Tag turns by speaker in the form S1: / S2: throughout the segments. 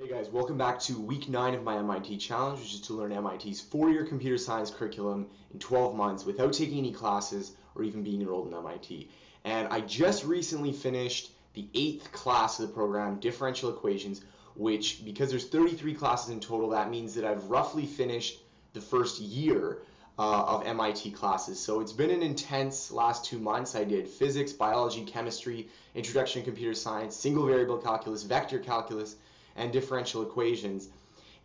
S1: Hey guys, welcome back to week 9 of my MIT challenge, which is to learn MIT's 4-year computer science curriculum in 12 months without taking any classes or even being enrolled in MIT. And I just recently finished the 8th class of the program, differential equations, which, because there's 33 classes in total, that means that I've roughly finished the first year of MIT classes. So it's been an intense last 2 months. I did physics, biology, chemistry, introduction to computer science, single variable calculus, vector calculus, and differential equations.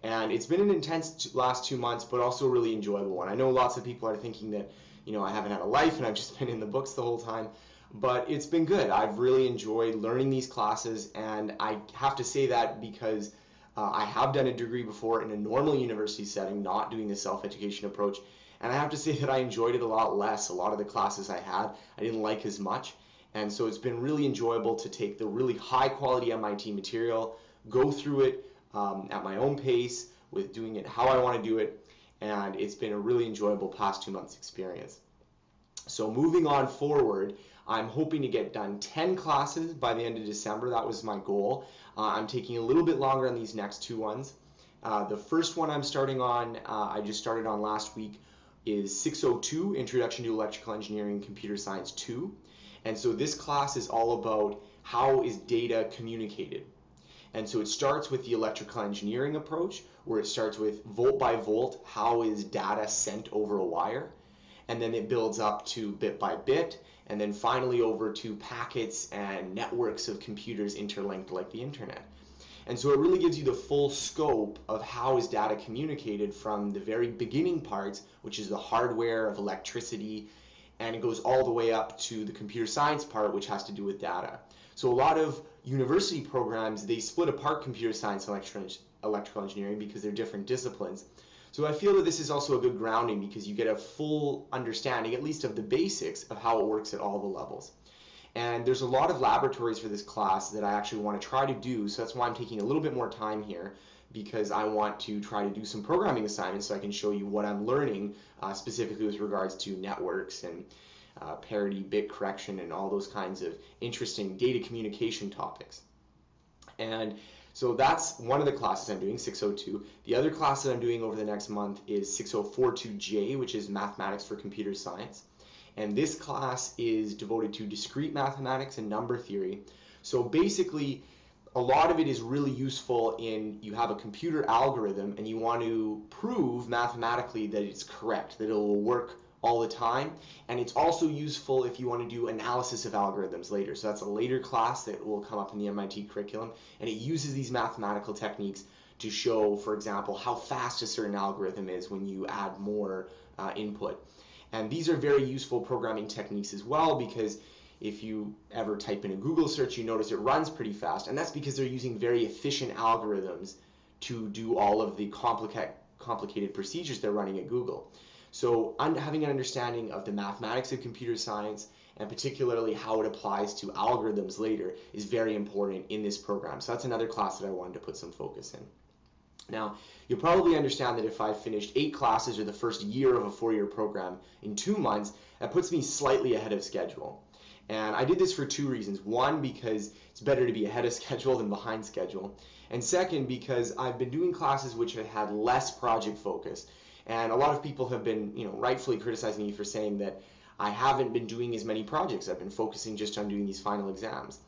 S1: And it's been an intense last 2 months, but also a really enjoyable one. I know lots of people are thinking that, I haven't had a life and I've just been in the books the whole time, but it's been good. I've really enjoyed learning these classes, and I have to say that because I have done a degree before in a normal university setting, not doing the self-education approach, and I have to say that I enjoyed it a lot less. A lot of the classes I had, I didn't like as much, and so it's been really enjoyable to take the really high quality MIT material, go through it at my own pace, with doing it how I want to do it, and it's been a really enjoyable past 2 months experience. So moving on forward, I'm hoping to get done 10 classes by the end of December. That was my goal. I'm taking a little bit longer on these next 2 ones. The first one I'm starting on, I just started on last week, is 602, Introduction to Electrical Engineering and Computer Science 2. And so this class is all about how is data communicated. And so it starts with the electrical engineering approach, where it starts with volt by volt, how is data sent over a wire, and then it builds up to bit by bit, and then finally over to packets and networks of computers interlinked like the internet. And so it really gives you the full scope of how is data communicated from the very beginning parts, which is the hardware of electricity, and it goes all the way up to the computer science part, which has to do with data. So a lot of university programs, they split apart computer science and electrical engineering because they're different disciplines. So I feel that this is also a good grounding because you get a full understanding, at least of the basics, of how it works at all the levels. And there's a lot of laboratories for this class that I actually want to try to do, so that's why I'm taking a little bit more time here, because I want to try to do some programming assignments so I can show you what I'm learning specifically with regards to networks and parity, bit correction, and all those kinds of interesting data communication topics. And so that's one of the classes I'm doing, 602. The other class that I'm doing over the next month is 6042J, which is Mathematics for Computer Science. And this class is devoted to discrete mathematics and number theory. So basically, a lot of it is really useful in, you have a computer algorithm and you want to prove mathematically that it's correct, that it will work all the time. And it's also useful if you want to do analysis of algorithms later. So that's a later class that will come up in the MIT curriculum, and it uses these mathematical techniques to show, for example, how fast a certain algorithm is when you add more input. And these are very useful programming techniques as well, because if you ever type in a Google search, you notice it runs pretty fast, and that's because they're using very efficient algorithms to do all of the complicated procedures they're running at Google. So having an understanding of the mathematics of computer science, and particularly how it applies to algorithms later, is very important in this program. So that's another class that I wanted to put some focus in. Now, you'll probably understand that if I finished 8 classes, or the first year of a 4-year program, in 2 months, that puts me slightly ahead of schedule. And I did this for 2 reasons. One, because it's better to be ahead of schedule than behind schedule. And second, because I've been doing classes which have had less project focus. And a lot of people have been, rightfully criticizing me for saying that I haven't been doing as many projects. I've been focusing just on doing these final exams.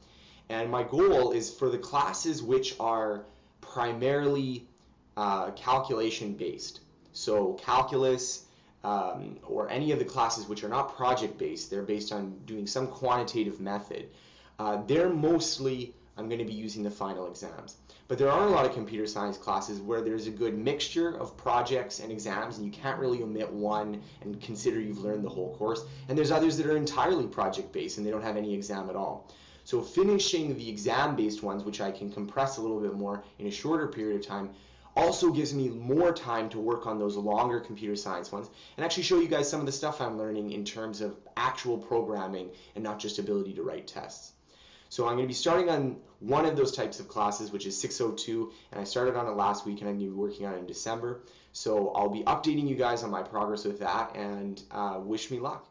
S1: And my goal is for the classes which are primarily calculation based. So calculus or any of the classes which are not project based, they're based on doing some quantitative method. They're mostly, I'm going to be using the final exams. But there are a lot of computer science classes where there's a good mixture of projects and exams, and you can't really omit one and consider you've learned the whole course. And there's others that are entirely project based and they don't have any exam at all. So finishing the exam based ones, which I can compress a little bit more in a shorter period of time, also gives me more time to work on those longer computer science ones and actually show you guys some of the stuff I'm learning in terms of actual programming and not just ability to write tests. So I'm going to be starting on one of those types of classes, which is 602, and I started on it last week and I'm going to be working on it in December. So I'll be updating you guys on my progress with that, and wish me luck.